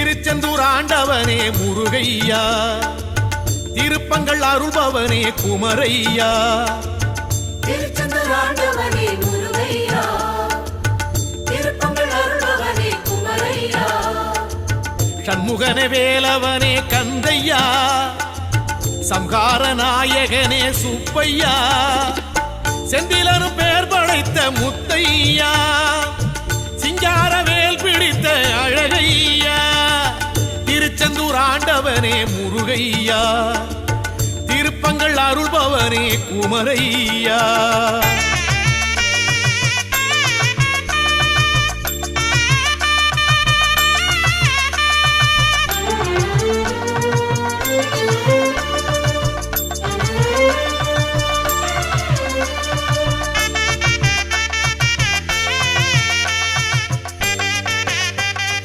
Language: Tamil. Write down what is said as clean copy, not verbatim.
திருச்செந்தூர் ஆண்டவனே முருகையா, திருப்பங்கள் அருள்பவனே குமரையா. திருச்செந்தூர் ஆண்டவனே முருகையா, திருப்பங்கள் அருள்பவனே குமரையா. சண்முகனே வேலவனே கந்தையா, சம்ஹார நாயகனே சுப்பையா, செந்திலனும் பேர் படைத்த முத்தையா, சிங்கார வேல் பிடித்த அழகையா. திருச்செந்தூர் ஆண்டவனே முருகையா, திருப்பங்கள் அருள்பவனே குமரையா.